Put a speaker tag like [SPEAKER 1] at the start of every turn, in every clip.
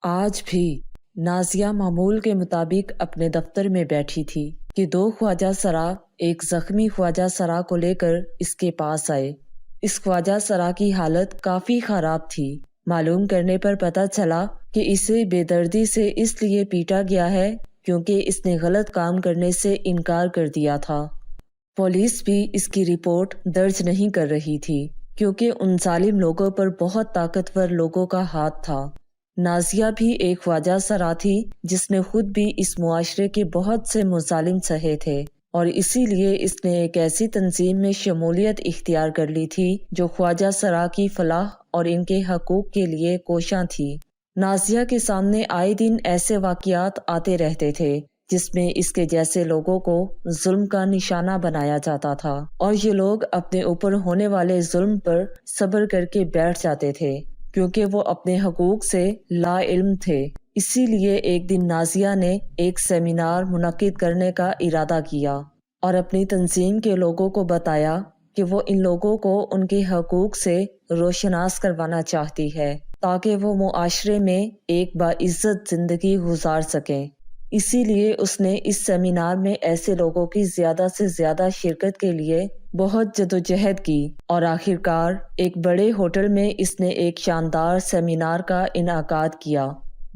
[SPEAKER 1] آج بھی نازیہ معمول کے مطابق اپنے دفتر میں بیٹھی تھی کہ دو خواجہ سرا ایک زخمی خواجہ سرا کو لے کر اس کے پاس آئے۔ اس خواجہ سرا کی حالت کافی خراب تھی۔ معلوم کرنے پر پتہ چلا کہ اسے بے دردی سے اس لیے پیٹا گیا ہے کیونکہ اس نے غلط کام کرنے سے انکار کر دیا تھا۔ پولیس بھی اس کی رپورٹ درج نہیں کر رہی تھی کیونکہ ان ظالم لوگوں پر بہت طاقتور لوگوں کا ہاتھ تھا۔ نازیہ بھی ایک خواجہ سرا تھی جس نے خود بھی اس معاشرے کے بہت سے مظالم سہے تھے اور اسی لیے اس نے ایک ایسی تنظیم میں شمولیت اختیار کر لی تھی جو خواجہ سرا کی فلاح اور ان کے حقوق کے لیے کوشاں تھی۔ نازیہ کے سامنے آئے دن ایسے واقعات آتے رہتے تھے جس میں اس کے جیسے لوگوں کو ظلم کا نشانہ بنایا جاتا تھا اور یہ لوگ اپنے اوپر ہونے والے ظلم پر صبر کر کے بیٹھ جاتے تھے کیونکہ وہ اپنے حقوق سے لا علم تھے۔ اسی لیے ایک دن نازیہ نے ایک سیمینار منعقد کرنے کا ارادہ کیا اور اپنی تنظیم کے لوگوں کو بتایا کہ وہ ان لوگوں کو ان کے حقوق سے روشناس کروانا چاہتی ہے تاکہ وہ معاشرے میں ایک باعزت زندگی گزار سکیں۔ اسی لیے اس نے اس سیمینار میں ایسے لوگوں کی زیادہ سے زیادہ شرکت کے لیے بہت جدوجہد کی اور آخرکار ایک بڑے ہوٹل میں اس نے ایک شاندار سیمینار کا انعقاد کیا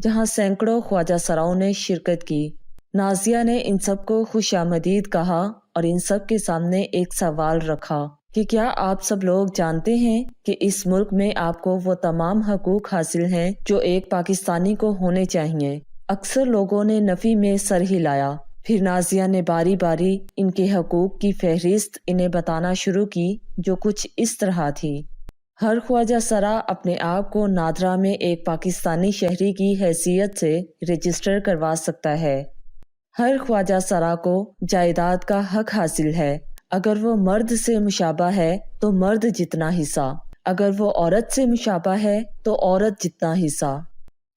[SPEAKER 1] جہاں سینکڑوں خواجہ سراؤں نے شرکت کی۔ نازیہ نے ان سب کو خوش آمدید کہا اور ان سب کے سامنے ایک سوال رکھا کہ کیا آپ سب لوگ جانتے ہیں کہ اس ملک میں آپ کو وہ تمام حقوق حاصل ہیں جو ایک پاکستانی کو ہونے چاہیے؟ اکثر لوگوں نے نفی میں سر ہلایا۔ پھر نازیہ نے باری باری ان کے حقوق کی فہرست انہیں بتانا شروع کی جو کچھ اس طرح تھی۔ ہر خواجہ سرا اپنے آپ کو نادرا میں ایک پاکستانی شہری کی حیثیت سے رجسٹر کروا سکتا ہے۔ ہر خواجہ سرا کو جائیداد کا حق حاصل ہے۔ اگر وہ مرد سے مشابہ ہے تو مرد جتنا حصہ، اگر وہ عورت سے مشابہ ہے تو عورت جتنا حصہ،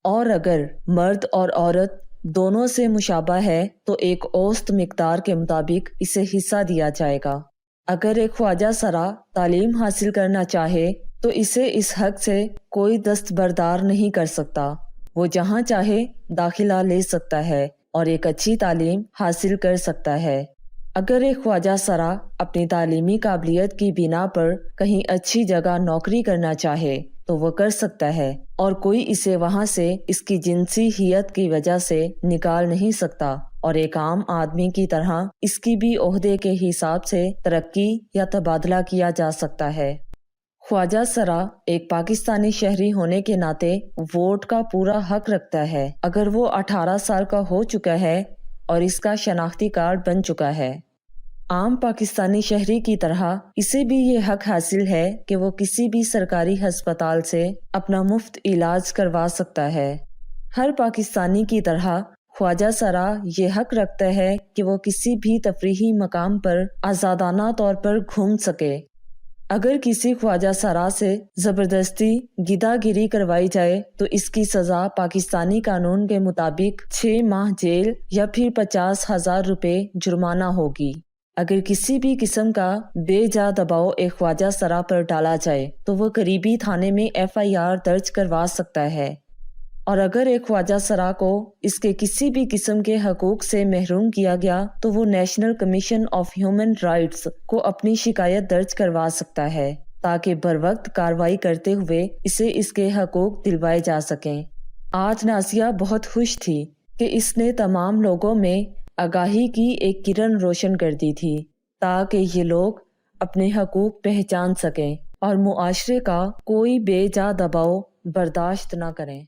[SPEAKER 1] اور اگر مرد اور عورت دونوں سے مشابہ ہے تو ایک اوسط مقدار کے مطابق اسے حصہ دیا جائے گا۔ اگر ایک خواجہ سرا تعلیم حاصل کرنا چاہے تو اسے اس حق سے کوئی دستبردار نہیں کر سکتا۔ وہ جہاں چاہے داخلہ لے سکتا ہے اور ایک اچھی تعلیم حاصل کر سکتا ہے۔ اگر ایک خواجہ سرا اپنی تعلیمی قابلیت کی بنا پر کہیں اچھی جگہ نوکری کرنا چاہے تو وہ کر سکتا ہے اور کوئی اسے وہاں سے اس کی جنسی حیت کی وجہ سے نکال نہیں سکتا اور ایک عام آدمی کی طرح اس کی بھی عہدے کے حساب سے ترقی یا تبادلہ کیا جا سکتا ہے۔ خواجہ سرا ایک پاکستانی شہری ہونے کے ناطے ووٹ کا پورا حق رکھتا ہے اگر وہ 18 سال کا ہو چکا ہے اور اس کا شناختی کارڈ بن چکا ہے۔ عام پاکستانی شہری کی طرح اسے بھی یہ حق حاصل ہے کہ وہ کسی بھی سرکاری ہسپتال سے اپنا مفت علاج کروا سکتا ہے۔ ہر پاکستانی کی طرح خواجہ سرا یہ حق رکھتا ہے کہ وہ کسی بھی تفریحی مقام پر آزادانہ طور پر گھوم سکے۔ اگر کسی خواجہ سرا سے زبردستی گدا گیری کروائی جائے تو اس کی سزا پاکستانی قانون کے مطابق 6 ماہ جیل یا پھر 50,000 روپے جرمانہ ہوگی۔ اگر کسی بھی قسم کا بے جا دباؤ ایک خواجہ سرا پر ڈالا جائے تو وہ قریبی تھانے میں FIR درج کروا سکتا ہے، اور اگر ایک خواجہ سرا کو اس کے کسی بھی قسم کے حقوق سے محروم کیا گیا تو وہ national commission of human rights کو اپنی شکایت درج کروا سکتا ہے تاکہ بروقت کارروائی کرتے ہوئے اسے اس کے حقوق دلوائے جا سکیں۔ آج نازیہ بہت خوش تھی کہ اس نے تمام لوگوں میں آگاہی کی ایک کرن روشن کر دی تھی تاکہ یہ لوگ اپنے حقوق پہچان سکیں اور معاشرے کا کوئی بے جا دباؤ برداشت نہ کریں۔